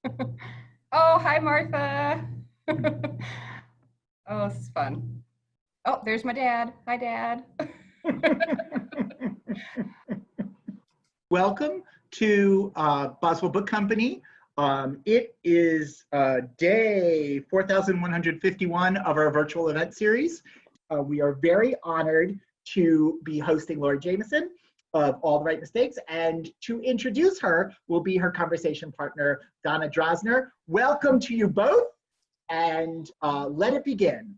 Oh, hi, Martha. Oh, this is fun. Oh, there's my dad. Hi, Dad. Welcome to Boswell Book Company. It is day 4151 of our virtual event series. We are very honored to be hosting Laura Jamison of All the Right Mistakes, and to introduce her will be her conversation partner, Donna Drosner. Welcome to you both, and let it begin.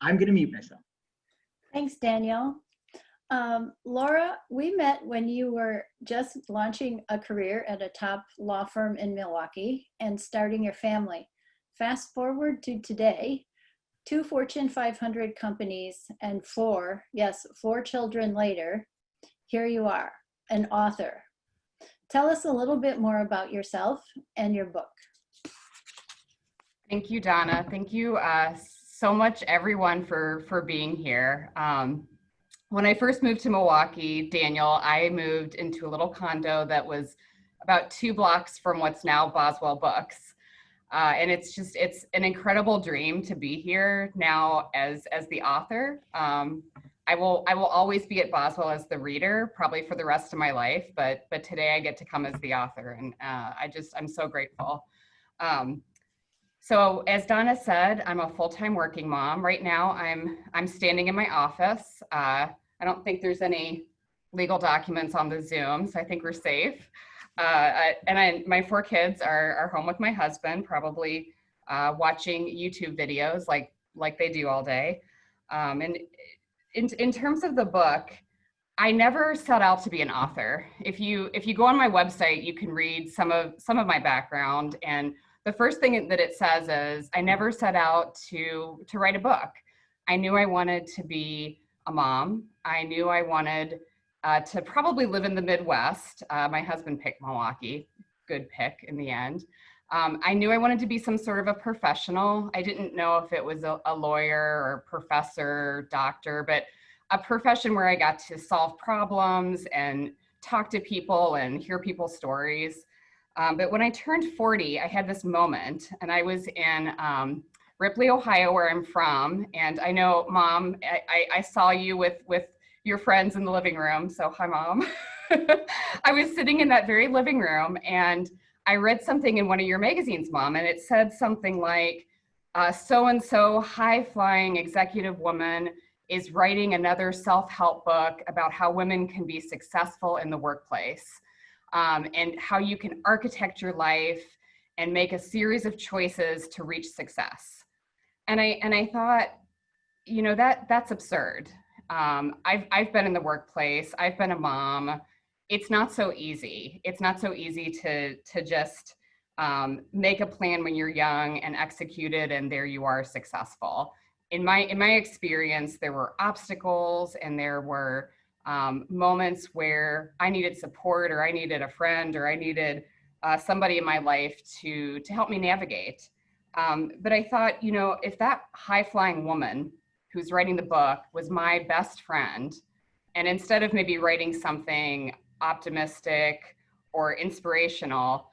I'm going to mute myself. Thanks, Danielle. Laura, we met when you were just launching a career at a top law firm in Milwaukee and starting your family. Fast forward to today, 2 Fortune 500 companies and four children later, here you are, an author. Tell us a little bit more about yourself and your book. Thank you, Donna. Thank you so much, everyone, for being here. When I first moved to Milwaukee, Daniel, I moved into a little condo that was about 2 blocks from what's now Boswell Books. And it's an incredible dream to be here now as the author. I will always be at Boswell as the reader, probably for the rest of my life, but today I get to come as the author, and I'm so grateful. So as Donna said, I'm a full-time working mom. Right now, I'm standing in my office. I don't think there's any legal documents on the Zoom, so I think we're safe. My 4 kids are home with my husband, probably watching YouTube videos like they do all day. And in terms of the book, I never set out to be an author. If you go on my website, you can read some of my background, and the first thing that it says is I never set out to write a book. I knew I wanted to be a mom. I knew I wanted to probably live in the Midwest. My husband picked Milwaukee, good pick in the end. I knew I wanted to be some sort of a professional. I didn't know if it was a lawyer or professor, doctor, but a profession where I got to solve problems and talk to people and hear people's stories. But when I turned 40, I had this moment, and I was in Ripley, Ohio, where I'm from. And I know, Mom, I saw you with your friends in the living room. So hi, Mom. I was sitting in that very living room, and I read something in one of your magazines, Mom, and it said something like, so-and-so high-flying executive woman is writing another self-help book about how women can be successful in the workplace. And how you can architect your life and make a series of choices to reach success. And I thought, you know, that's absurd. I've been in the workplace. I've been a mom. It's not so easy. It's not so easy to just make a plan when you're young and execute it, and there you are, successful. In my experience, there were obstacles, and there were moments where I needed support, or I needed a friend, or I needed somebody in my life to help me navigate. But I thought, you know, if that high-flying woman who's writing the book was my best friend, and instead of maybe writing something optimistic or inspirational,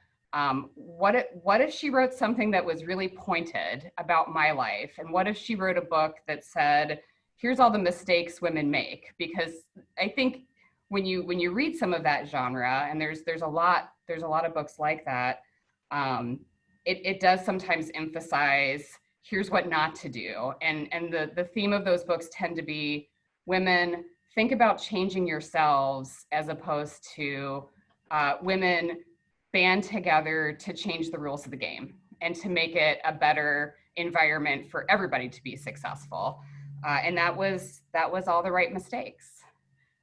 what if she wrote something that was really pointed about my life? And what if she wrote a book that said, here's all the mistakes women make? Because I think when you read some of that genre, and there's a lot of books like that, it does sometimes emphasize here's what not to do. And the theme of those books tend to be women think about changing yourselves, as opposed to women band together to change the rules of the game and to make it a better environment for everybody to be successful. And that was All the Right Mistakes.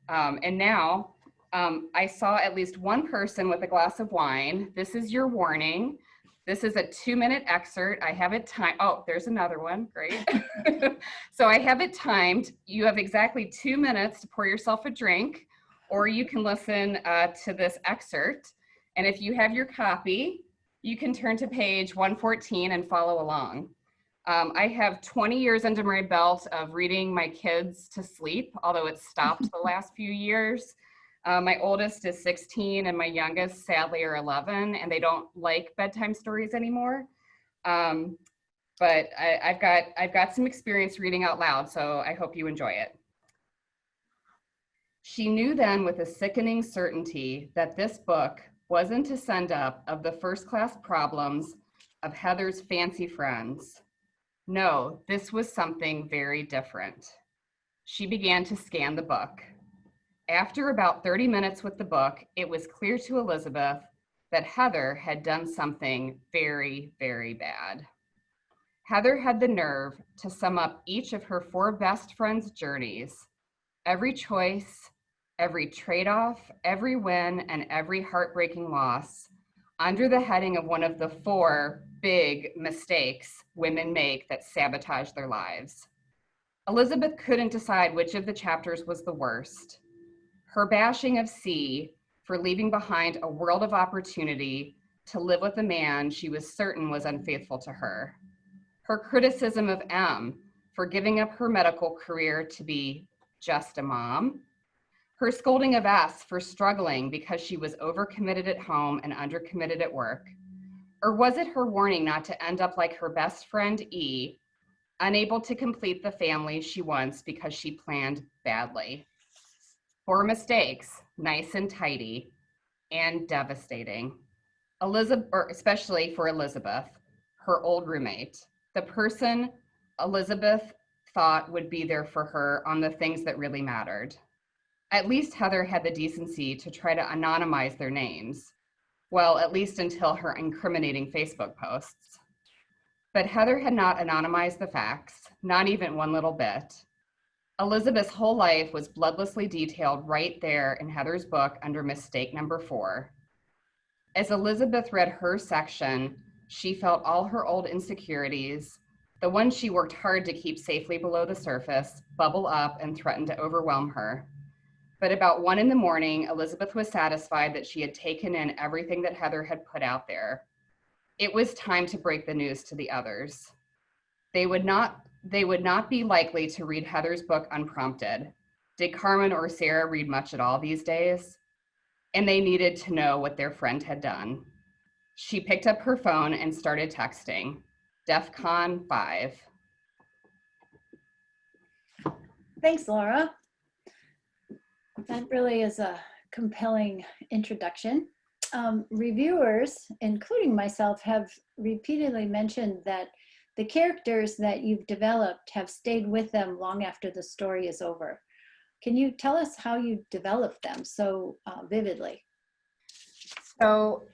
And now I saw at least one person with a glass of wine. This is your warning. This is a 2-minute excerpt. I have it timed. Oh, there's another one. Great. So I have it timed. You have exactly 2 minutes to pour yourself a drink, or you can listen to this excerpt. And if you have your copy, you can turn to page 114 and follow along. I have 20 years under my belt of reading my kids to sleep, although it's stopped the last few years. My oldest is 16 and my youngest, sadly, are 11, and they don't like bedtime stories anymore. But I've got some experience reading out loud, so I hope you enjoy it. She knew then with a sickening certainty that this book wasn't to send up of the first-class problems of Heather's fancy friends. No, this was something very different. She began to scan the book. After about 30 minutes with the book, it was clear to Elizabeth that Heather had done something very, very bad. Heather had the nerve to sum up each of her 4 best friends' journeys, every choice, every trade-off, every win, and every heartbreaking loss under the heading of one of the 4 big mistakes women make that sabotage their lives. Elizabeth couldn't decide which of the chapters was the worst. Her bashing of C for leaving behind a world of opportunity to live with a man she was certain was unfaithful to her. Her criticism of M for giving up her medical career to be just a mom. Her scolding of S for struggling because she was overcommitted at home and undercommitted at work. Or was it her warning not to end up like her best friend E, unable to complete the family she wants because she planned badly? 4 mistakes, nice and tidy, and devastating. Elizabeth, or especially for Elizabeth, her old roommate, the person Elizabeth thought would be there for her on the things that really mattered. At least Heather had the decency to try to anonymize their names. Well, at least until her incriminating Facebook posts. But Heather had not anonymized the facts, not even one little bit. Elizabeth's whole life was bloodlessly detailed right there in Heather's book under mistake number 4. As Elizabeth read her section, she felt all her old insecurities, the ones she worked hard to keep safely below the surface, bubble up and threaten to overwhelm her. But about 1 in the morning, Elizabeth was satisfied that she had taken in everything that Heather had put out there. It was time to break the news to the others. They would not be likely to read Heather's book unprompted. Did Carmen or Sarah read much at all these days? And they needed to know what their friend had done. She picked up her phone and started texting. DEFCON 5. Thanks, Laura. That really is a compelling introduction. Reviewers, including myself, have repeatedly mentioned that the characters that you've developed have stayed with them long after the story is over. Can you tell us how you developed them so vividly? So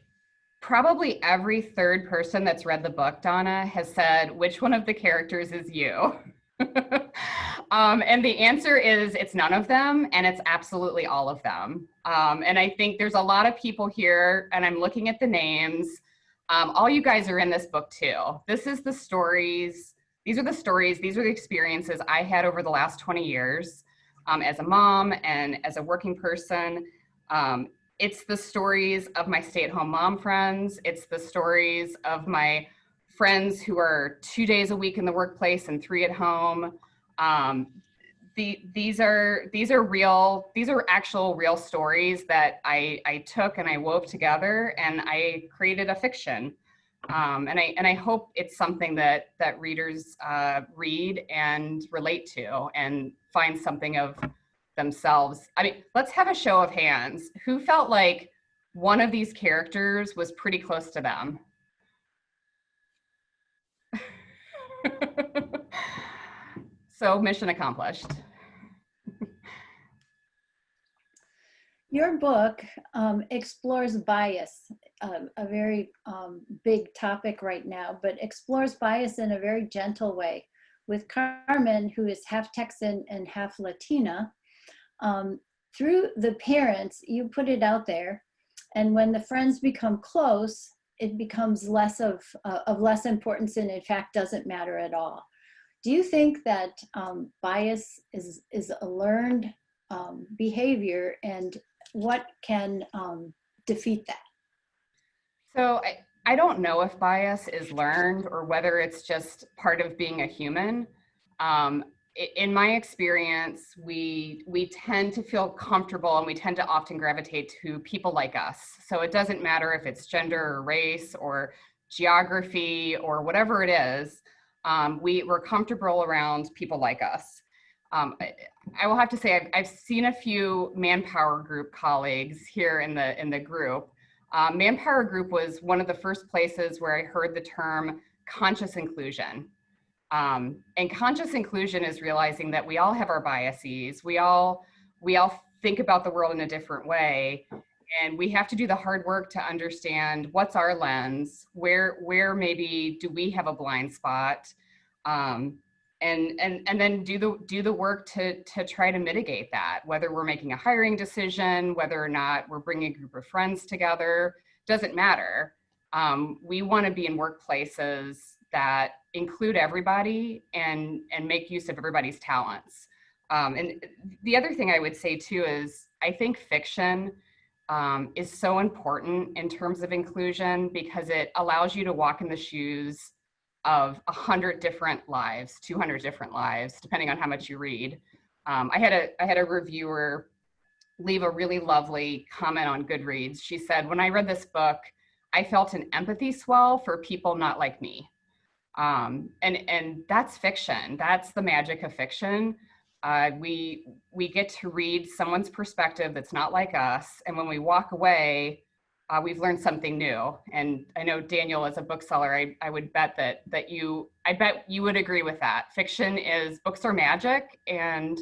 probably every 3rd person that's read the book, Donna, has said, which one of the characters is you? And the answer is it's none of them, and it's absolutely all of them. And I think there's a lot of people here, and I'm looking at the names. All you guys are in this book too. This is the stories. These are the stories. These are the experiences I had over the last 20 years as a mom and as a working person. It's the stories of my stay-at-home mom friends. It's the stories of my friends who are 2 days a week in the workplace and 3 at home. These are actual real stories that I took and I wove together and I created a fiction. And I hope it's something that readers read and relate to and find something of themselves. I mean, let's have a show of hands. Who felt like one of these characters was pretty close to them? So mission accomplished. Your book explores bias, a very big topic right now, but explores bias in a very gentle way. With Carmen, who is half Texan and half Latina, through the parents, you put it out there, and when the friends become close, it becomes less of less importance and in fact doesn't matter at all. Do you think that bias is a learned behavior, and what can defeat that? So I don't know if bias is learned or whether it's just part of being a human. in my experience, we tend to feel comfortable and we tend to often gravitate to people like us. So it doesn't matter if it's gender or race or geography or whatever it is, we're comfortable around people like us. I will have to say I've seen a few Manpower Group colleagues here in the group. Manpower Group was one of the first places where I heard the term conscious inclusion. And conscious inclusion is realizing that we all have our biases. We all think about the world in a different way, and we have to do the hard work to understand what's our lens, where maybe do we have a blind spot, and then do the work to try to mitigate that. Whether we're making a hiring decision, whether or not we're bringing a group of friends together, doesn't matter. We want to be in workplaces that include everybody and make use of everybody's talents. And the other thing I would say too is I think fiction is so important in terms of inclusion because it allows you to walk in the shoes of 100 different lives, 200 different lives, depending on how much you read. I had a reviewer leave a really lovely comment on Goodreads. She said, when I read this book, I felt an empathy swell for people not like me. And that's fiction. That's the magic of fiction. We get to read someone's perspective that's not like us. And when we walk away, we've learned something new. And I know Daniel, as a bookseller, I would bet that you would agree with that. Books are magic. And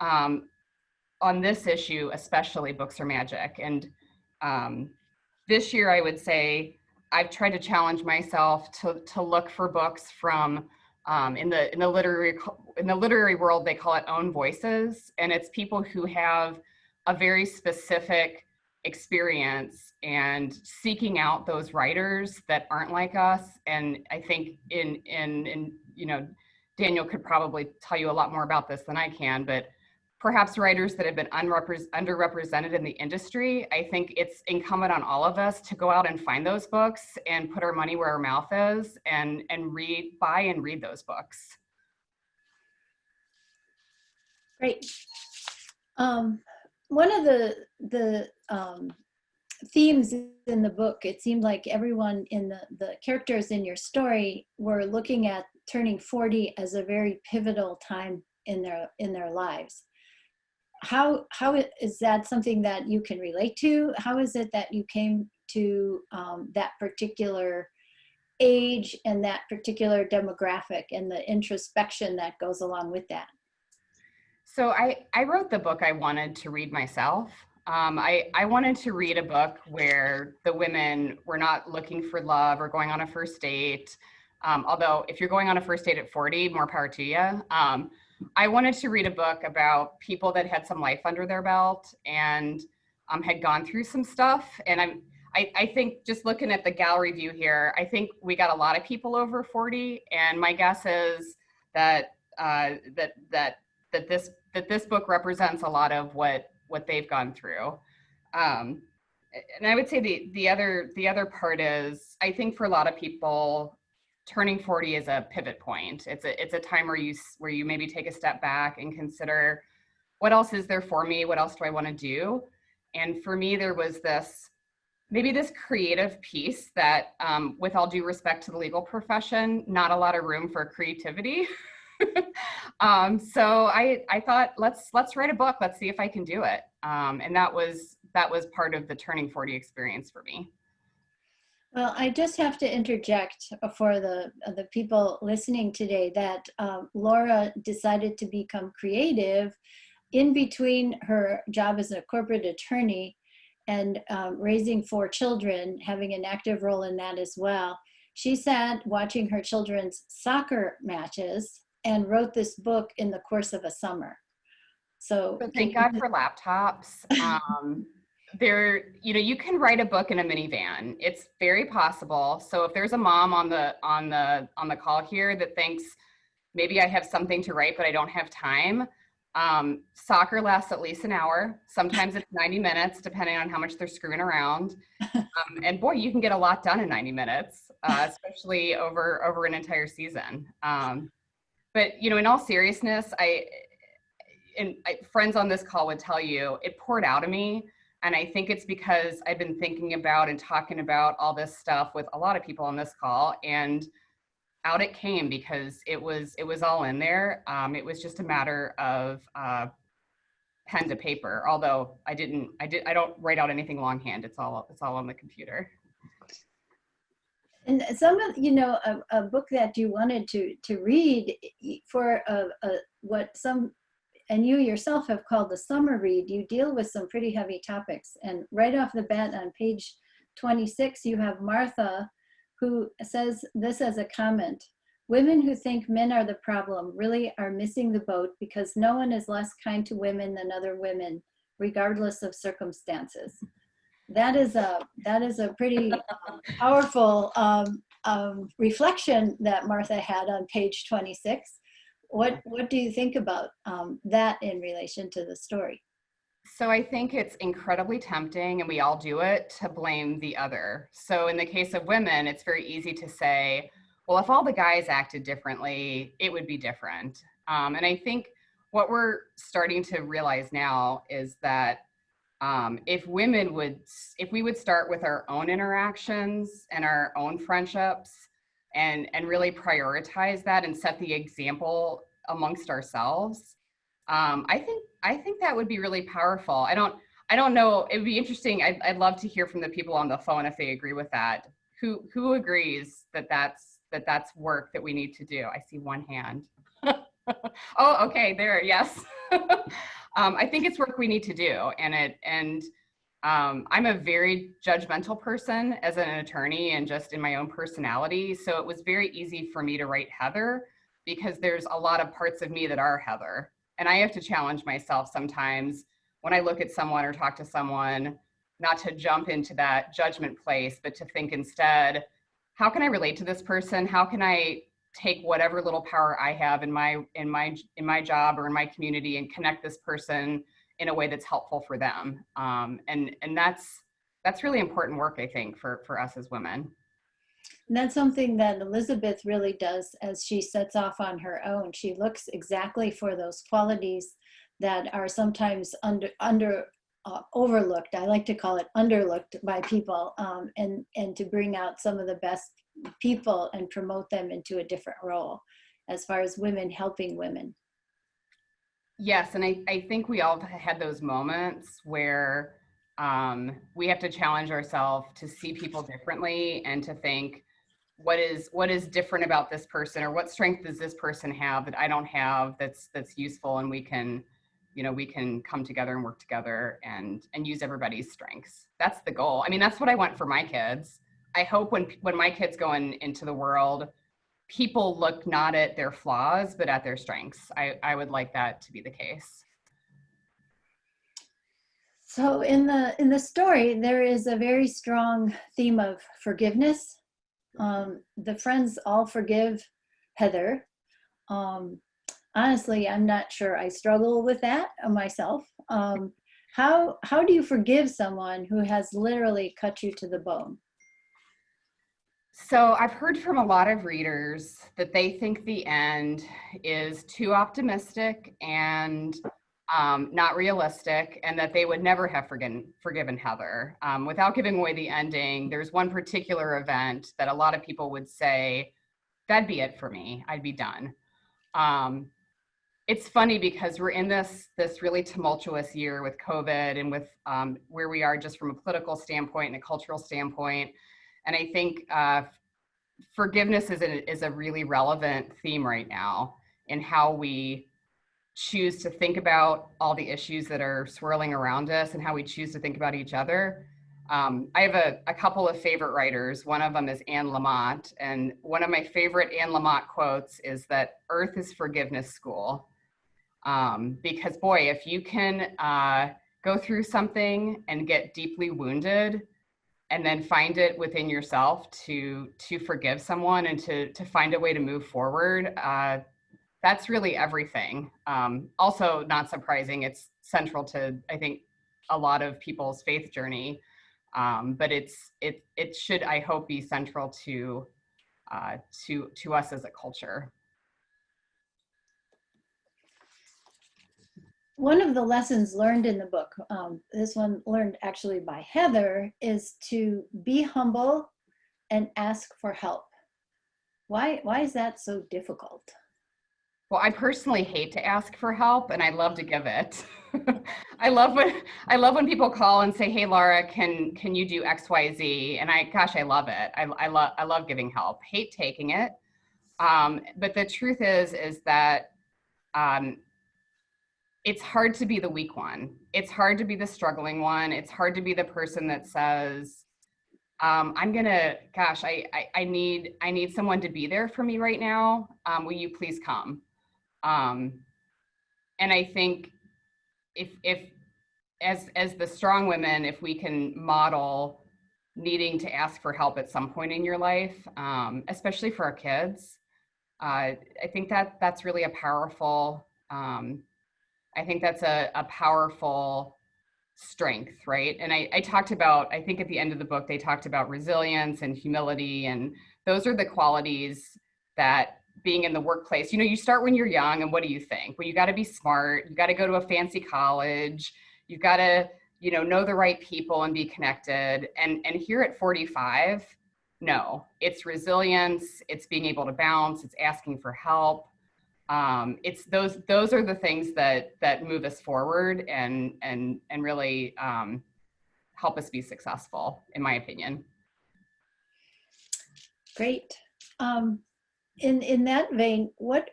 on this issue, especially, books are magic. And this year, I would say, I've tried to challenge myself to look for books from in the literary world, they call it own voices, and it's people who have a very specific experience and seeking out those writers that aren't like us. And I think in Daniel could probably tell you a lot more about this than I can, but perhaps writers that have been underrepresented in the industry. I think it's incumbent on all of us to go out and find those books and put our money where our mouth is and buy and read those books. Great. One of the themes in the book, it seemed like everyone in the characters in your story were looking at turning 40 as a very pivotal time in their lives. How is that something that you can relate to? How is it that you came to that particular age and that particular demographic and the introspection that goes along with that? So I wrote the book I wanted to read myself. I wanted to read a book where the women were not looking for love or going on a first date. Although if you're going on a first date at 40, more power to you. I wanted to read a book about people that had some life under their belt and had gone through some stuff. And I think just looking at the gallery view here, I think we got a lot of people over 40. And my guess is that this book represents a lot of what they've gone through. And I would say the other part is, I think for a lot of people, turning 40 is a pivot point. It's a time where you maybe take a step back and consider, what else is there for me? What else do I want to do? And for me, there was this creative piece that, with all due respect to the legal profession, not a lot of room for creativity. So I thought, let's write a book. Let's see if I can do it. And that was part of the turning 40 experience for me. Well, I just have to interject for the people listening today that Laura decided to become creative in between her job as a corporate attorney and raising 4 children, having an active role in that as well. She sat watching her children's soccer matches and wrote this book in the course of a summer. So thank God for laptops. You can write a book in a minivan. It's very possible. So if there's a mom on the call here that thinks maybe I have something to write, but I don't have time, soccer lasts at least an hour. Sometimes it's 90 minutes, depending on how much they're screwing around. And boy, you can get a lot done in 90 minutes, especially over an entire season. But, you know, in all seriousness, friends on this call would tell you it poured out of me. And I think it's because I've been thinking about and talking about all this stuff with a lot of people on this call, and out it came because it was all in there. It was just a matter of pen to paper. Although I don't write out anything longhand. It's all on the computer. And some of, you know, a book that you wanted to read for what some, and you yourself have called the summer read, you deal with some pretty heavy topics. And right off the bat on page 26, you have Martha, who says this as a comment: women who think men are the problem really are missing the boat, because no one is less kind to women than other women, regardless of circumstances. That is a pretty powerful reflection that Martha had on page 26. What do you think about that in relation to the story? So I think it's incredibly tempting, and we all do it, to blame the other. So in the case of women, it's very easy to say, well, if all the guys acted differently, it would be different. And I think what we're starting to realize now is that if we would start with our own interactions and our own friendships, and really prioritize that and set the example amongst ourselves, I think that would be really powerful. I don't know. It would be interesting. I'd love to hear from the people on the phone if they agree with that. Who agrees that that's work that we need to do? I see one hand. Oh, okay, there, yes. I think it's work we need to do, and I'm a very judgmental person as an attorney and just in my own personality. So it was very easy for me to write Heather, because there's a lot of parts of me that are Heather. And I have to challenge myself sometimes when I look at someone or talk to someone, not to jump into that judgment place, but to think instead, how can I relate to this person? How can I take whatever little power I have in my job or in my community and connect this person in a way that's helpful for them? And that's really important work, I think, for us as women. And that's something that Elizabeth really does as she sets off on her own. She looks exactly for those qualities that are sometimes overlooked. I like to call it underlooked by people, and to bring out some of the best people and promote them into a different role as far as women helping women. Yes, and I think we all had those moments where we have to challenge ourselves to see people differently and to think, what is different about this person, or what strength does this person have that I don't have that's useful, and we can come together and work together and use everybody's strengths. That's the goal. I mean, that's what I want for my kids. I hope when my kids go into the world, people look not at their flaws, but at their strengths. I would like that to be the case. So in the story, there is a very strong theme of forgiveness. The friends all forgive Heather. Honestly, I'm not sure I struggle with that myself. How do you forgive someone who has literally cut you to the bone? So I've heard from a lot of readers that they think the end is too optimistic and not realistic, and that they would never have forgiven Heather. Without giving away the ending, there's one particular event that a lot of people would say, that'd be it for me, I'd be done. It's funny because we're in this really tumultuous year with COVID, and with where we are just from a political standpoint and a cultural standpoint. And I think forgiveness is a really relevant theme right now in how we choose to think about all the issues that are swirling around us and how we choose to think about each other. I have a couple of favorite writers. One of them is Anne Lamott, and one of my favorite Anne Lamott quotes is that Earth is forgiveness school. Because boy, if you can go through something and get deeply wounded, and then find it within yourself to forgive someone and to find a way to move forward, that's really everything. Also, not surprising, it's central to, I think, a lot of people's faith journey. But it should, I hope, be central to us as a culture. one of the lessons learned in the book, this one learned actually by Heather, is to be humble and ask for help. Why is that so difficult? Well, I personally hate to ask for help, and I love to give it. I love when people call and say, "Hey, Laura, can you do X, Y, Z?" And gosh, I love it. I love giving help. Hate taking it. But the truth is that um, it's hard to be the weak one. It's hard to be the struggling one. It's hard to be the person that says, gosh, I need someone to be there for me right now. Will you please come? Um, and I think if as the strong women, if we can model needing to ask for help at some point in your life, especially for our kids, I think that's really a powerful, I think that's a powerful strength, right? And I talked about, I think at the end of the book, they talked about resilience and humility. And those are the qualities that being in the workplace, you start when you're young, and what do you think? Well, you got to be smart. You got to go to a fancy college. You've got to, know the right people and be connected. And here at 45, no, it's resilience. It's being able to bounce. It's asking for help. It's those are the things that move us forward and really help us be successful, in my opinion. Great. In that vein, what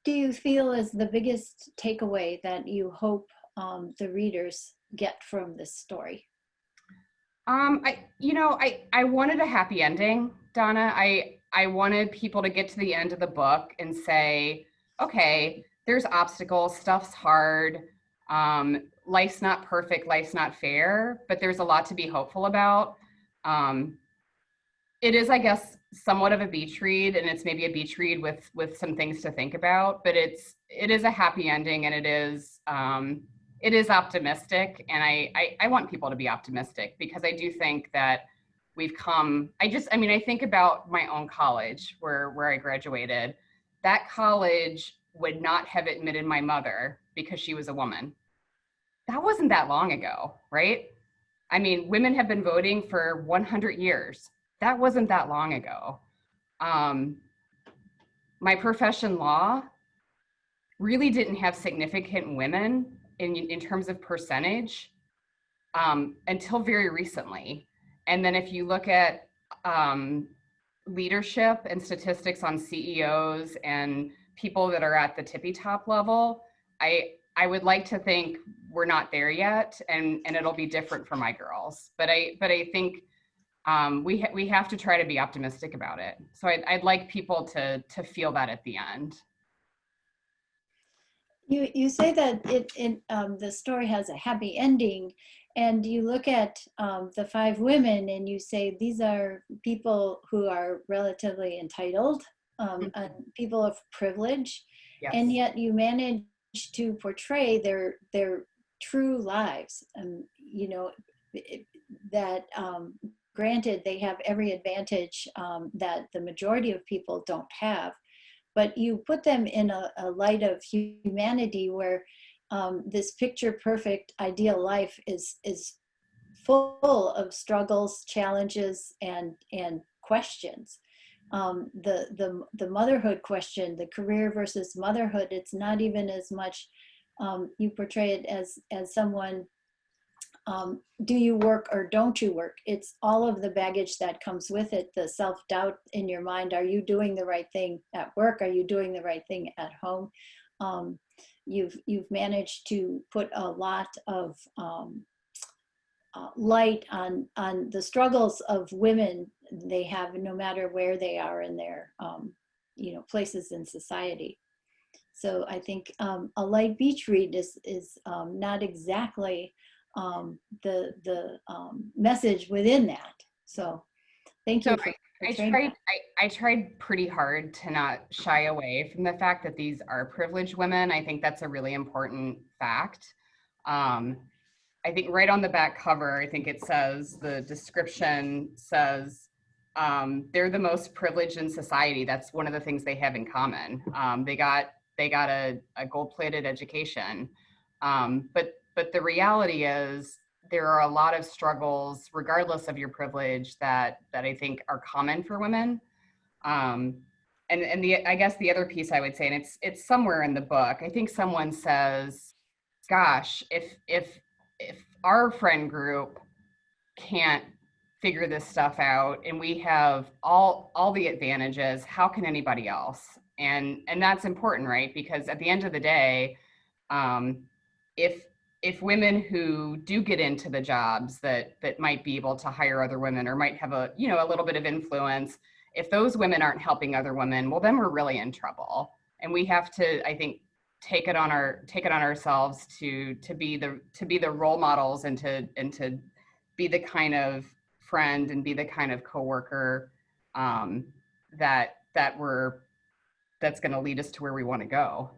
do you feel is the biggest takeaway that you hope the readers get from this story? I wanted a happy ending, Donna. I wanted people to get to the end of the book and say, okay, there's obstacles, stuff's hard, life's not perfect, life's not fair, but there's a lot to be hopeful about. It is, I guess, somewhat of a beach read, and it's maybe a beach read with some things to think about, but it is a happy ending, and it is optimistic. And I want people to be optimistic, because I do think that we've come, I think about my own college where I graduated. That college would not have admitted my mother because she was a woman. That wasn't that long ago, right? I mean, women have been voting for 100 years. That wasn't that long ago. My profession, law, really didn't have significant women in terms of percentage until very recently. And then if you look at leadership and statistics on CEOs and people that are at the tippy top level, I would like to think we're not there yet, and it'll be different for my girls. But I think we have to try to be optimistic about it. So I'd like people to feel that at the end. You say that the story has a happy ending, and you look at the 5 women and you say these are people who are relatively entitled, and people of privilege, Yes. And yet you manage to portray their true lives. That granted, they have every advantage that the majority of people don't have. But you put them in a light of humanity where this picture perfect ideal life is full of struggles, challenges, and questions. The motherhood question, the career versus motherhood, it's not even as much you portray it as someone, do you work or don't you work? It's all of the baggage that comes with it, the self-doubt in your mind. Are you doing the right thing at work? Are you doing the right thing at home? You've managed to put a lot of light on the struggles of women they have, no matter where they are in their places in society. So I think a light beach read is not exactly the message within that. So thank you. I tried pretty hard to not shy away from the fact that these are privileged women. I think that's a really important fact. I think right on the back cover, I think it says, the description says, they're the most privileged in society. That's one of the things they have in common. They got a gold-plated education. But the reality is there are a lot of struggles, regardless of your privilege, that I think are common for women. And I guess the other piece I would say, and it's somewhere in the book, I think someone says, gosh, if our friend group can't figure this stuff out and we have all the advantages, how can anybody else? And that's important, right? Because at the end of the day, um, if if women who do get into the jobs that might be able to hire other women or might have a a little bit of influence, if those women aren't helping other women, well, then we're really in trouble. And we have to, I think, take it on ourselves to be the role models and to be the kind of friend and be the kind of coworker that that's going to lead us to where we want to go.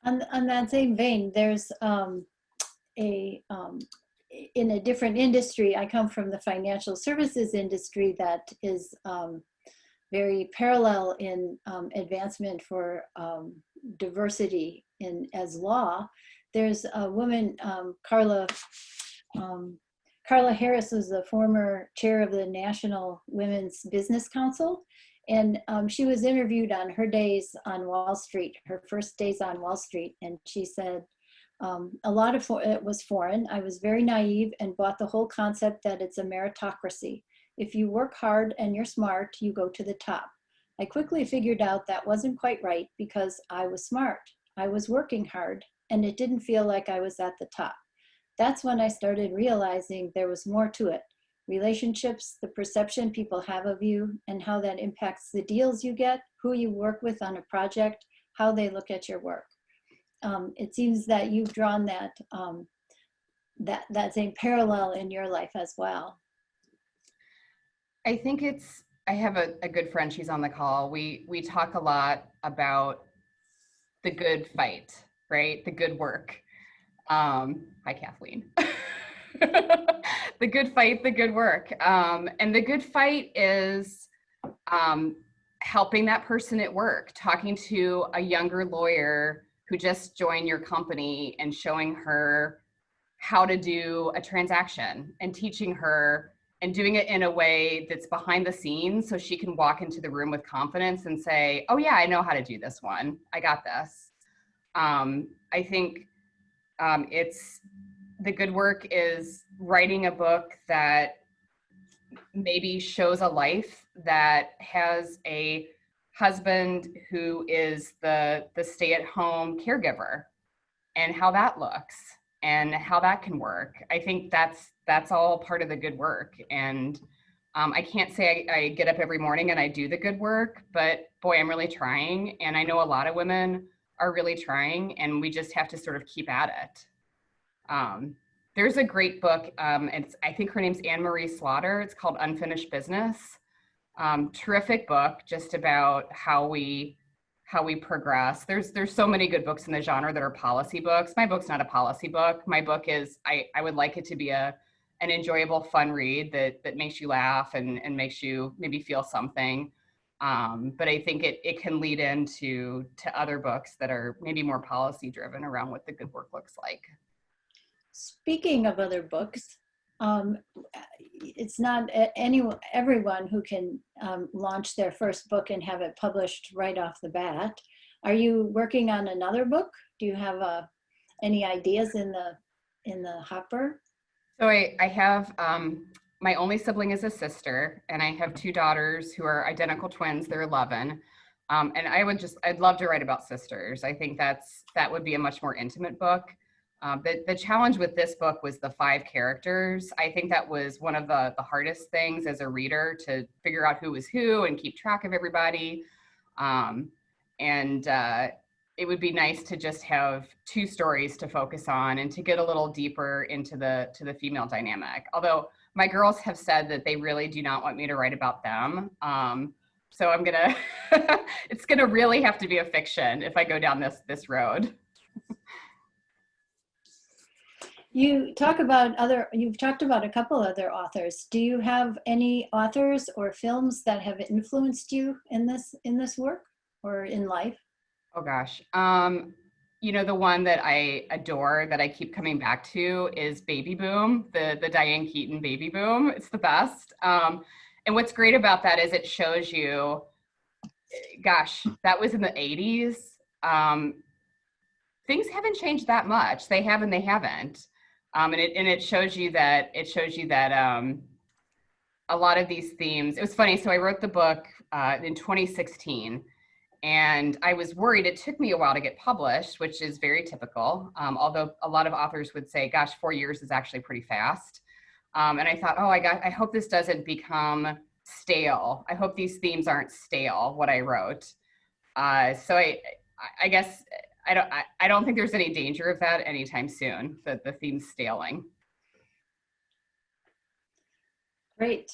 On that same vein, there's a in a different industry. I come from the financial services industry that is very parallel in advancement for diversity as law. There's a woman, Carla Harris was the former chair of the National Women's Business Council. And she was interviewed on her days on Wall Street, her first days on Wall Street. And she said, a lot of it was foreign. I was very naive and bought the whole concept that it's a meritocracy. If you work hard and you're smart, you go to the top. I quickly figured out that wasn't quite right because I was smart. I was working hard and it didn't feel like I was at the top. That's when I started realizing there was more to it. Relationships, the perception people have of you, and how that impacts the deals you get, who you work with on a project, how they look at your work. It seems that you've drawn that same parallel in your life as well. I think I have a good friend, she's on the call. We talk a lot about the good fight, right? The good work. Hi, Kathleen. The good fight, the good work. And the good fight is helping that person at work, talking to a younger lawyer who just joined your company and showing her how to do a transaction and teaching her and doing it in a way that's behind the scenes so she can walk into the room with confidence and say, oh yeah, I know how to do this one. I got this. I think it's the good work is writing a book that maybe shows a life that has a husband who is the stay-at-home caregiver and how that looks and how that can work. I think that's all part of the good work. And I can't say I get up every morning and I do the good work, but boy, I'm really trying. And I know a lot of women are really trying, and we just have to sort of keep at it. There's a great book. I think her name's Anne Marie Slaughter. It's called Unfinished Business. Terrific book, just about how we progress. There's so many good books in the genre that are policy books. My book's not a policy book. My book is, I would like it to be an enjoyable, fun read that makes you laugh and makes you maybe feel something. But I think it can lead into other books that are maybe more policy driven around what the good work looks like. Speaking of other books, it's not everyone who can launch their first book and have it published right off the bat. Are you working on another book? Do you have any ideas in the hopper? So I have my only sibling is a sister, and I have two daughters who are identical twins. They're 11. And I'd love to write about sisters. I think that would be a much more intimate book. The challenge with this book was the 5 characters. I think that was one of the hardest things as a reader, to figure out who was who and keep track of everybody. It would be nice to just have 2 stories to focus on and to get a little deeper into the female dynamic. Although my girls have said that they really do not want me to write about them. So I'm gonna, it's gonna really have to be a fiction if I go down this road. You've talked about a couple other authors. Do you have any authors or films that have influenced you in this work or in life? Oh gosh. you know, the one that I adore that I keep coming back to is Baby Boom, the Diane Keaton Baby Boom. It's the best. And what's great about that is it shows you, gosh, that was in the 80s. Things haven't changed that much. They have and they haven't. And it shows you that a lot of these themes, it was funny. So I wrote the book in 2016, and I was worried. It took me a while to get published, which is very typical. Although a lot of authors would say, gosh, 4 years is actually pretty fast. And I thought, I hope this doesn't become stale. I hope these themes aren't stale, what I wrote. So I guess I don't think there's any danger of that anytime soon, that the theme's staling. Great.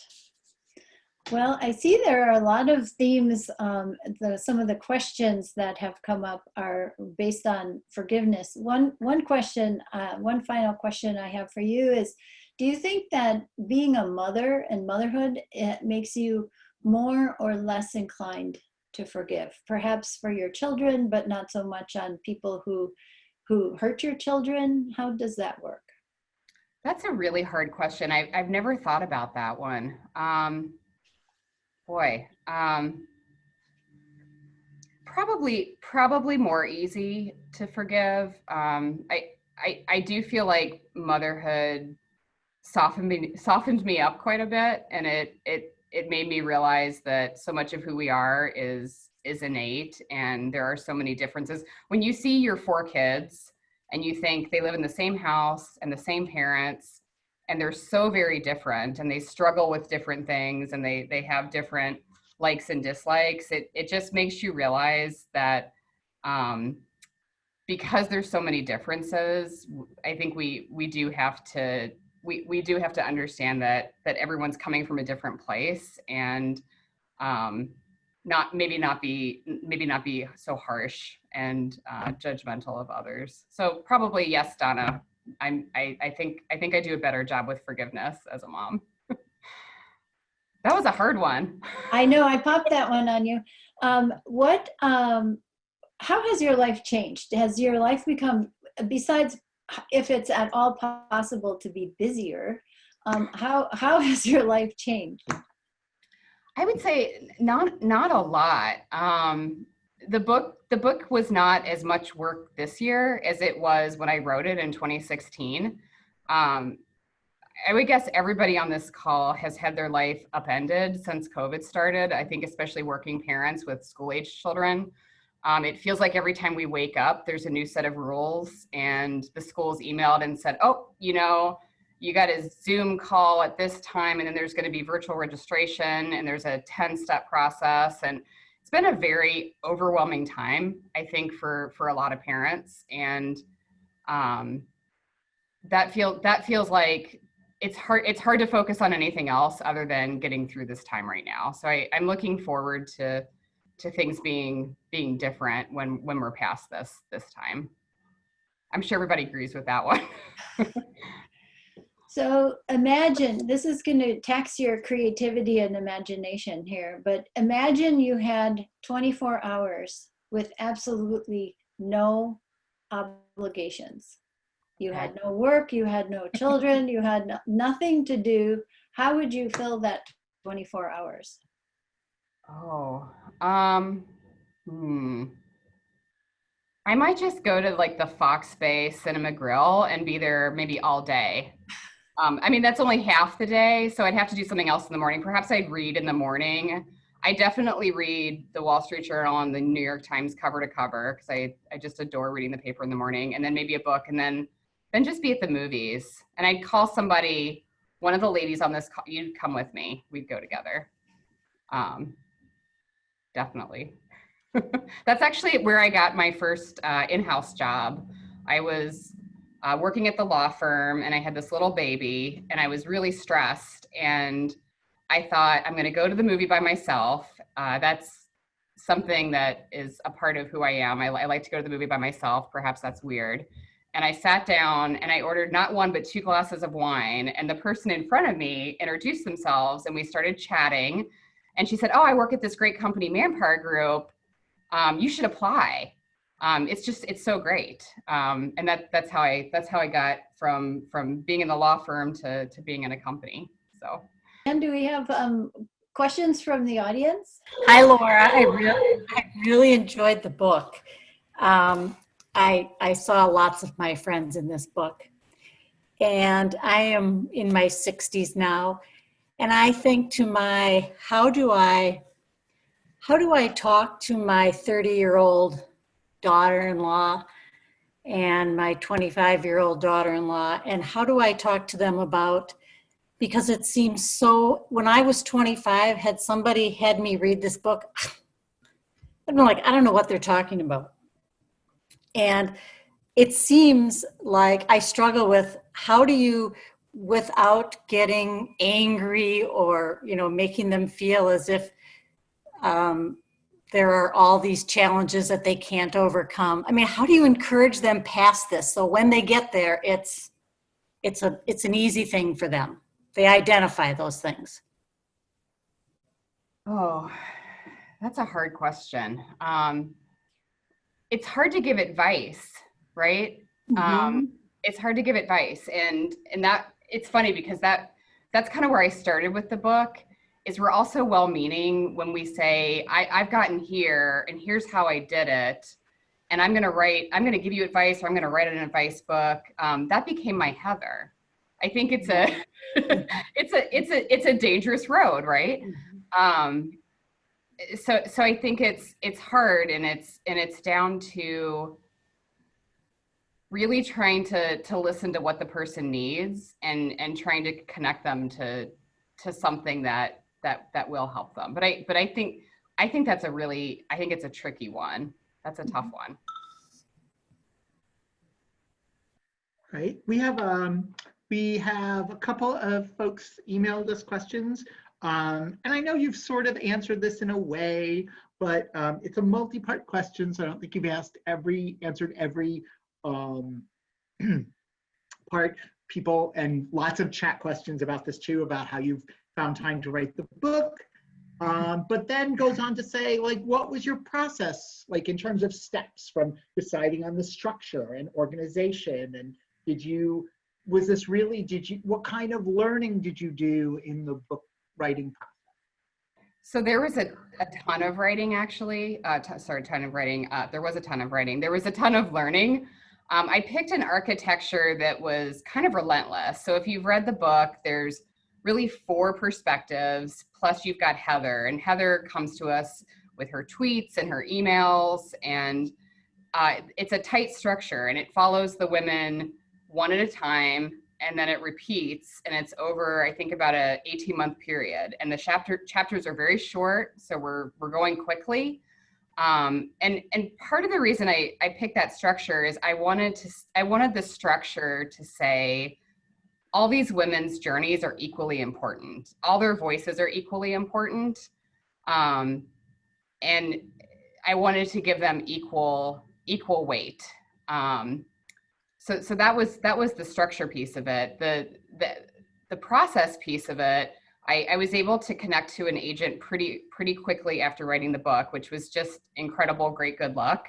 Well, I see there are a lot of themes. Some of the questions that have come up are based on forgiveness. One question, one final question I have for you is, do you think that being a mother and motherhood, it makes you more or less inclined to forgive? Perhaps for your children, but not so much on people who hurt your children. How does that work? That's a really hard question. I've never thought about that one. Probably more easy to forgive. I do feel like motherhood softened me up quite a bit, and it made me realize that so much of who we are is innate, and there are so many differences. When you see your 4 kids and you think they live in the same house and the same parents, and they're so very different, and they struggle with different things, and they have different likes and dislikes, it just makes you realize that because there's so many differances, I think we do have to understand that everyone's coming from a different place, and not be so harsh and judgmental of others. So probably yes, Donna. I think I do a better job with forgiveness as a mom. That was a hard one. I know, I popped that one on you. How has your life changed? Has your life become, besides if it's at all possible to be busier, how has your life changed? I would say not a lot. The book was not as much work this year as it was when I wrote it in 2016. I would guess everybody on this call has had their life upended since COVID started. I think especially working parents with school-age children. It feels like every time we wake up, there's a new set of rules, and the school's emailed and said, oh, you got a Zoom call at this time, and then there's going to be virtual registration, and there's a 10-step process. And it's been a very overwhelming time, I think, for a lot of parents. And that feels like it's hard to focus on anything else other than getting through this time right now. So I'm looking forward to things being different when we're past this time. I'm sure everybody agrees with that one. So imagine, this is going to tax your creativity and imagination here, but imagine you had 24 hours with absolutely no obligations. You had no work, you had no children, you had nothing to do. How would you fill that 24 hours? I might just go to like the Fox Bay Cinema Grill and be there maybe all day. I mean, that's only half the day, so I'd have to do something else in the morning. Perhaps I'd read in the morning. I definitely read the Wall Street Journal and the New York Times cover to cover, because I just adore reading the paper in the morning, and then maybe a book, and then just be at the movies. And I'd call somebody, one of the ladies on this call, you'd come with me. We'd go together. Definitely. That's actually where I got my first in-house job. I was working at the law firm, and I had this little baby, and I was really stressed, and I thought, I'm going to go to the movie by myself. That's something that is a part of who I am. I like to go to the movie by myself. Perhaps that's weird. And I sat down and I ordered not 1, but 2 glasses of wine. And the person in front of me introduced themselves, and we started chatting. And she said, oh, I work at this great company, Manpower Group. You should apply. it's so great. And that's how I got from being in the law firm to being in a company. So. And do we have questions from the audience? Hi, Laura. I really enjoyed the book. I saw lots of my friends in this book, and I am in my 60s now, and I think to how do I talk to my 30-year-old daughter-in-law and my 25-year-old daughter-in-law, and how do I talk to them about, because it seems so, when I was 25, had somebody had me read this book, I'm like, I don't know what they're talking about. And it seems like I struggle with how do you, without getting angry or, making them feel as if there are all these challenges that they can't overcome. I mean, how do you encourage them past this? So when they get there, it's an easy thing for them. They identify those things. Oh, that's a hard question. It's hard to give advice, right? Mm-hmm. It's hard to give advice. And that, it's funny because that's kind of where I started with the book, is we're also well-meaning when we say, I've gotten here and here's how I did it. And I'm going to give you advice, or I'm going to write an advice book. That became my Heather. I think it's it's a dangerous road, right? So I think it's hard, and it's down to really trying to listen to what the person needs and trying to connect them to something that will help them. But I think that's I think it's a tricky one. That's a tough one. Right. We have a couple of folks emailed us questions. And I know you've sort of answered this in a way, but it's a multi-part question, so I don't think you've answered every part. People, and lots of chat questions about this too, about how you've found time to write the book. But then goes on to say, like, what was your process like in terms of steps from deciding on the structure and organization? And what kind of learning did you do in the book writing process? So there was a ton of writing, actually. There was a ton of writing. There was a ton of learning. I picked an architecture that was kind of relentless. So if you've read the book, there's really 4 perspectives, plus you've got Heather. And Heather comes to us with her tweets and her emails. And it's a tight structure, and it follows the women one at a time, and then it repeats, and it's over, I think, about a 18-month period. And the chapters are very short, so we're going quickly. And part of the reason I picked that structure is I wanted the structure to say all these women's journeys are equally important. All their voices are equally important. And I wanted to give them equal weight. So that was the structure piece of it. The process piece of it, I was able to connect to an agent pretty quickly after writing the book, which was just incredible, great good luck.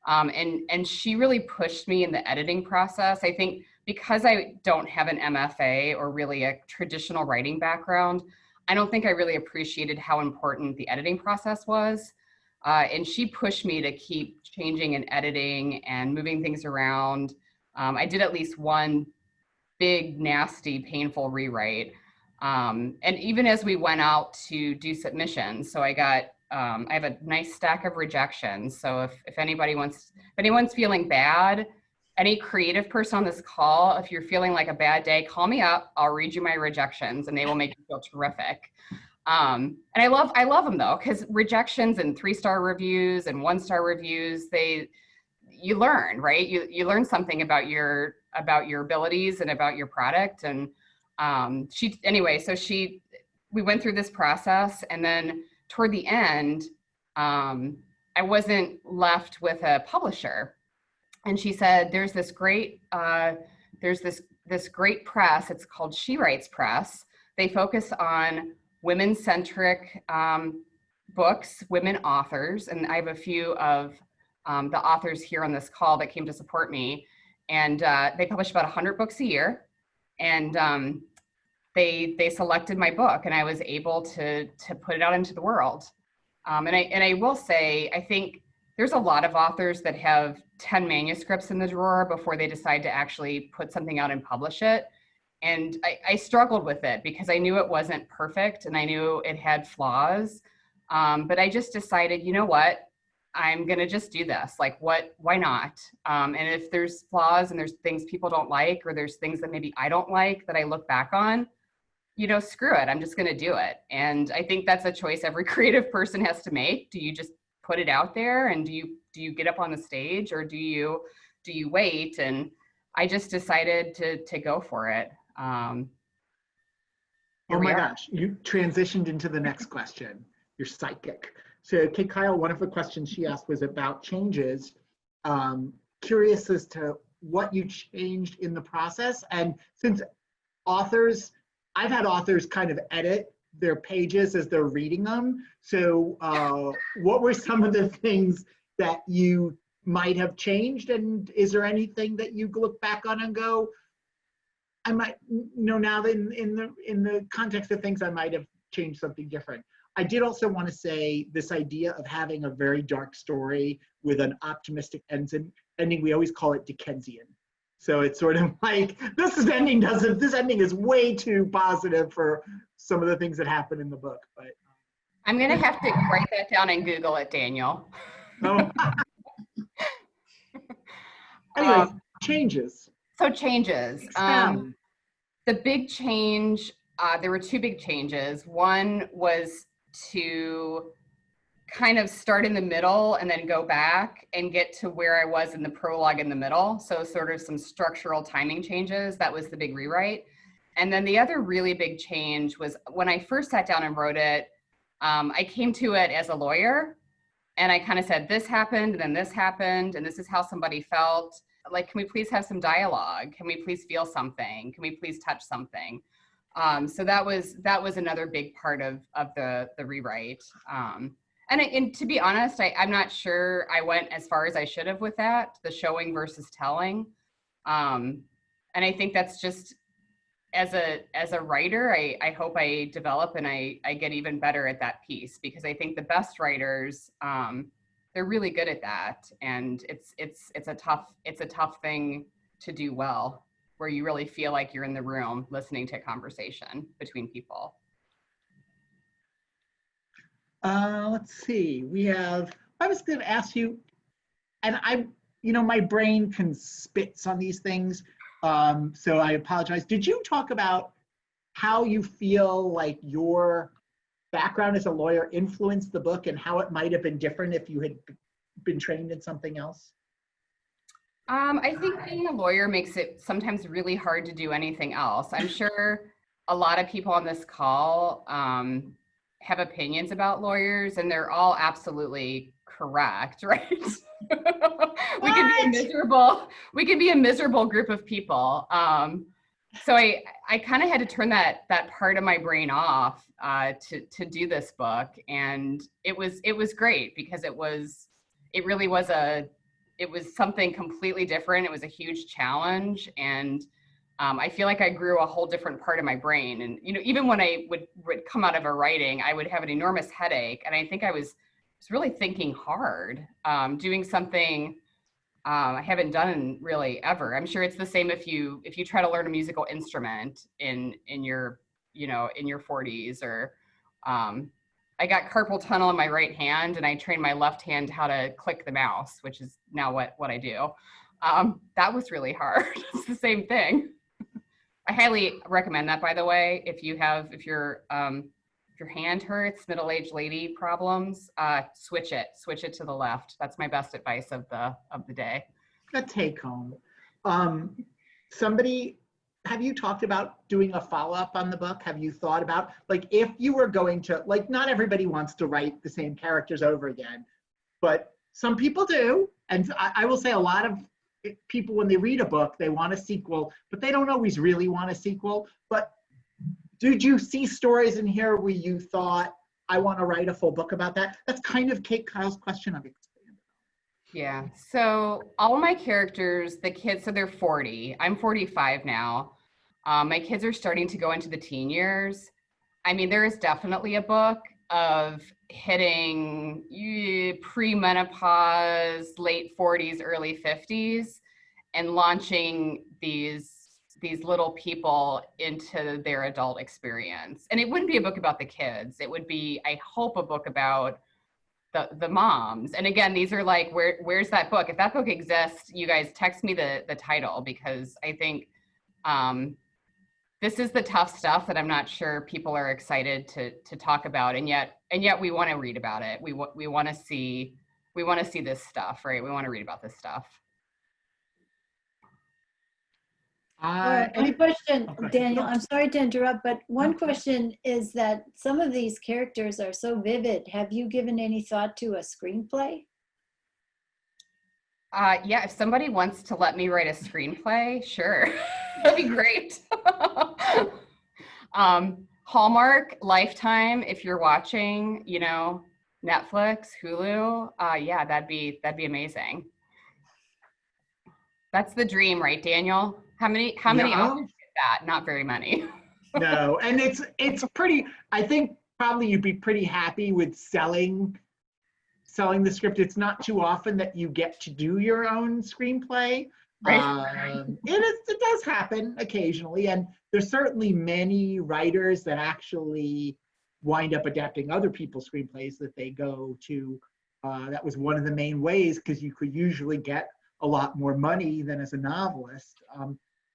And she really pushed me in the editing process. I think because I don't have an MFA or really a traditional writing background, I don't think I really appreciated how important the editing process was. And she pushed me to keep changing and editing and moving things around. I did at least one big, nasty, painful rewrite. And even as we went out to do submissions, so I have a nice stack of rejections. So if anyone's feeling bad, any creative person on this call, if you're feeling like a bad day, call me up. I'll read you my rejections, and they will make you feel terrific. And I love them though, because rejections and 3-star reviews and 1-star reviews, you learn, right? You learn something about your abilities and about your product. And we went through this process, and then toward the end, I wasn't left with a publisher. And she said, there's this great press. It's called She Writes Press. They focus on women-centric books, women authors, and I have a few of the authors here on this call that came to support me. And they publish about 100 books a year. And they selected my book, and I was able to put it out into the world. And I will say, I think there's a lot of authors that have 10 manuscripts in the drawer before they decide to actually put something out and publish it. And I struggled with it because I knew it wasn't perfect and I knew it had flaws. But I just decided, you know what? I'm going to just do this. Like, why not? And if there's flaws and there's things people don't like, or there's things that maybe I don't like that I look back on, screw it. I'm just going to do it. And I think that's a choice every creative person has to make. Do you just put it out there, and do you get up on the stage, or do you wait? And I just decided to go for it. Oh my gosh, you transitioned into the next question. You're psychic. So, okay, Kyle, one of the questions she asked was about changes. Curious as to what you changed in the process. And since I've had authors kind of edit their pages as they're reading them. So what were some of the things that you might have changed? And is there anything that you look back on and go, I might, now that in the context of things, I might have changed something different. I did also want to say this idea of having a very dark story with an optimistic ending, we always call it Dickensian. So it's sort of like, this ending is way too positive for some of the things that happen in the book. But I'm going to have to write that down and Google it, Daniel. Oh. Anyway, changes. So changes. The big change, there were two big changes. One was to kind of start in the middle and then go back and get to where I was in the prologue in the middle. So sort of some structural timing changes. That was the big rewrite. And then the other really big change was when I first sat down and wrote it, I came to it as a lawyer, and I kind of said, this happened, and then this happened, and this is how somebody felt. Like, can we please have some dialogue? Can we please feel something? Can we please touch something? So that was another big part of the rewrite. And to be honest, I'm not sure I went as far as I should have with that, the showing versus telling. And I think that's just, as a writer, I hope I develop and I get even better at that piece, because I think the best writers, they're really good at that. And it's a tough thing to do well, where you really feel like you're in the room listening to a conversation between people. Let's see, I was going to ask you, and my brain can spits on these things. So I apologize. Did you talk about how you feel like your background as a lawyer influenced the book, and how it might have been different if you had been trained in something else? I think being a lawyer makes it sometimes really hard to do anything else. I'm sure a lot of people on this call have opinions about lawyers, and they're all absolutely correct, right? We can be a miserable group of people. So I kind of had to turn that part of my brain off to do this book, and it was great, because it was something completely different. It was a huge challenge, and I feel like I grew a whole different part of my brain. And even when I would come out of a writing, I would have an enormous headache, and I think I was really thinking hard, doing something I haven't done really ever. I'm sure it's the same if you try to learn a musical instrument in your 40s, or I got carpal tunnel in my right hand, and I trained my left hand how to click the mouse, which is now what I do. That was really hard. It's the same thing. I highly recommend that, by the way, if your hand hurts, middle-aged lady problems, switch it to the left. That's my best advice of the day. A take home. Have you talked about doing a follow-up on the book? Have you thought about, like, if you were going to, like, not everybody wants to write the same characters over again, but some people do. And I will say a lot of people, when they read a book, they want a sequel, but they don't always really want a sequel. But did you see stories in here where you thought, I want to write a full book about that? That's kind of Kyle's question. I've expanded. Yeah. So all my characters, the kids, so they're 40. I'm 45 now. My kids are starting to go into the teen years. I mean, there is definitely a book of hitting pre-menopause, late 40s, early 50s, and launching these little people into their adult experience. And it wouldn't be a book about the kids. It would be, I hope, a book about the moms. And again, these are like, where's that book? If that book exists, you guys text me the title, because I think this is the tough stuff that I'm not sure people are excited to talk about, and yet we want to read about it. We want to see this stuff, right? We want to read about this stuff. Well, one question, Okay. Daniel, I'm sorry to interrupt, but one question is that some of these characters are so vivid. Have you given any thought to a screenplay? Yeah, if somebody wants to let me write a screenplay, sure. That'd be great. Hallmark, Lifetime, if you're watching, Netflix, Hulu, yeah, that'd be amazing. That's the dream, right, Daniel? How many Yeah. authors get that? Not very many. No, and it's pretty, I think probably you'd be pretty happy with selling the script. It's not too often that you get to do your own screenplay. Right. It does happen occasionally, and there's certainly many writers that actually wind up adapting other people's screenplays that they go to. That was one of the main ways, because you could usually get a lot more money than as a novelist.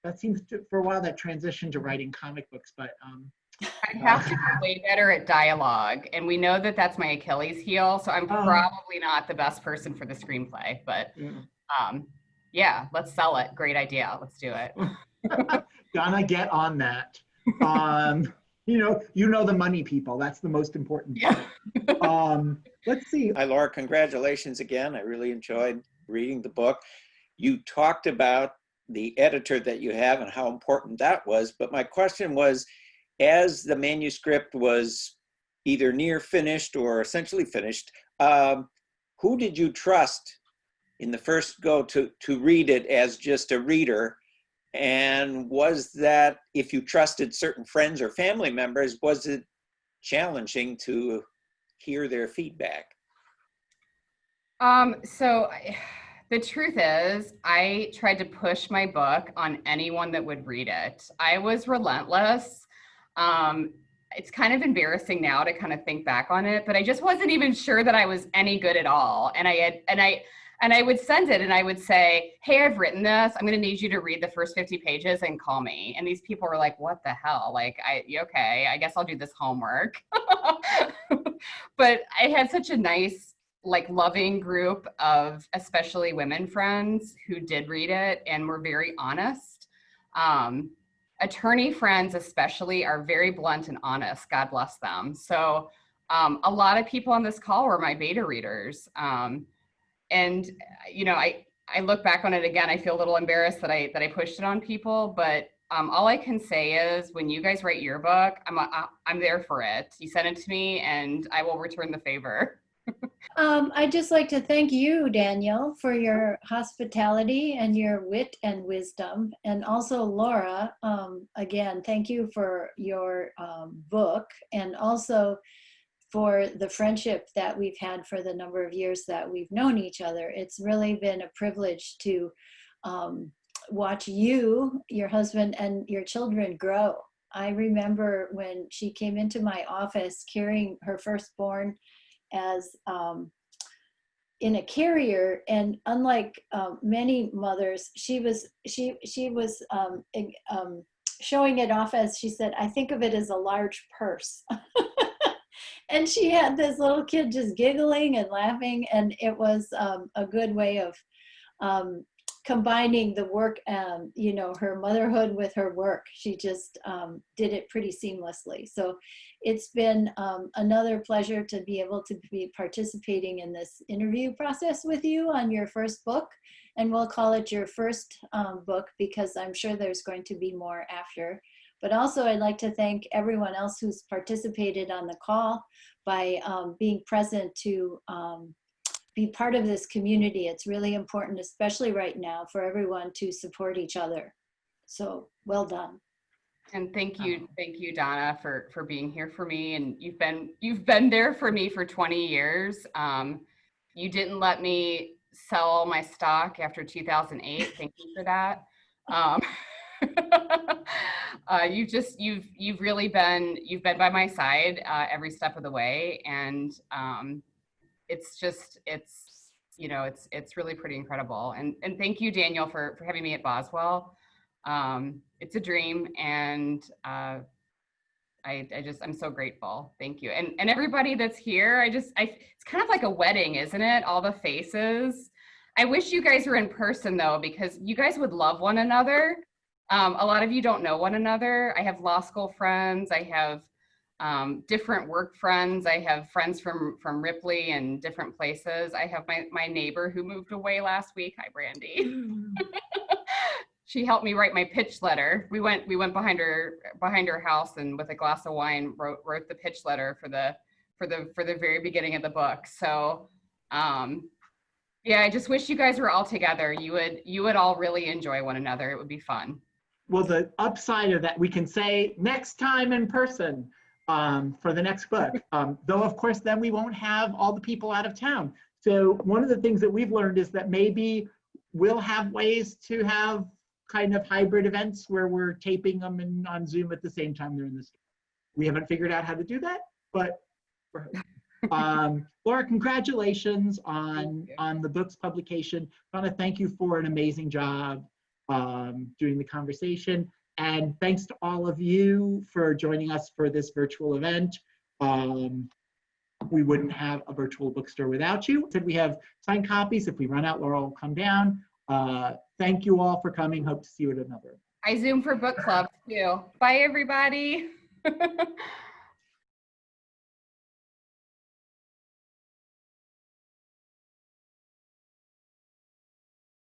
That seems to, for a while, that transitioned to writing comic books, but I have to get way better at dialogue, and we know that that's my Achilles heel, so I'm probably not the best person for the screenplay, but yeah, let's sell it. Great idea. Let's do it. Donna, get on that. You know the money, people. That's the most important part. Let's see. Hi, Laura. Congratulations again. I really enjoyed reading the book. You talked about the editor that you have and how important that was, but my question was, as the manuscript was either near finished or essentially finished, who did you trust in the first go to read it as just a reader? And was that, if you trusted certain friends or family members, was it challenging to hear their feedback? The truth is, I tried to push my book on anyone that would read it. I was relentless. It's kind of embarrassing now to kind of think back on it, but I just wasn't even sure that I was any good at all. And I would send it and I would say, hey, I've written this. I'm going to need you to read the first 50 pages and call me. And these people were like, what the hell? Like, okay, I guess I'll do this homework. But I had such a nice, like, loving group of especially women friends who did read it and were very honest. Attorney friends especially are very blunt and honest. God bless them. So a lot of people on this call were my beta readers. And I look back on it again, I feel a little embarrassed that I pushed it on people, but all I can say is, when you guys write your book, I'm there for it. You send it to me and I will return the favor. I'd just like to thank you, Daniel, for your hospitality and your wit and wisdom. And also Laura, again, thank you for your book, and also for the friendship that we've had for the number of years that we've known each other. It's really been a privilege to watch you, your husband, and your children grow. I remember when she came into my office carrying her firstborn as in a carrier, and unlike many mothers, she was showing it off as, she said, I think of it as a large purse. And she had this little kid just giggling and laughing, and it was a good way of combining the work, her motherhood with her work. She just did it pretty seamlessly. So it's been another pleasure to be able to be participating in this interview process with you on your first book. And we'll call it your first book, because I'm sure there's going to be more after. But also, I'd like to thank everyone else who's participated on the call by being present to be part of this community. It's really important, especially right now, for everyone to support each other. So well done. And thank you, Donna, for being here for me. And you've been there for me for 20 years. You didn't let me sell my stock after 2008. Thank you for that. You've really been by my side every step of the way, and it's really pretty incredible. And thank you, Daniel, for having me at Boswell. It's a dream, and I'm so grateful. Thank you. And everybody that's here, it's kind of like a wedding, isn't it? All the faces. I wish you guys were in person though, because you guys would love one another. A lot of you don't know one another. I have law school friends. I have different work friends. I have friends from Ripley and different places. I have my neighbor who moved away last week. Hi, Brandy. She helped me write my pitch letter. We went behind her house, and with a glass of wine wrote the pitch letter for the very beginning of the book. So yeah, I just wish you guys were all together. You would all really enjoy one another. It would be fun. Well, the upside of that, we can say next time in person for the next book. Though, of course, then we won't have all the people out of town. So one of the things that we've learned is that maybe we'll have ways to have kind of hybrid events where we're taping them on Zoom at the same time they're in the store. We haven't figured out how to do that, but we're hoping. Laura, congratulations on the book's publication. Donna, thank you for an amazing job doing the conversation. And thanks to all of you for joining us for this virtual event. We wouldn't have a virtual bookstore without you. So we have signed copies. If we run out, Laura will come down. Thank you all for coming. Hope to see you at another. I Zoom for book club too. Bye, everybody.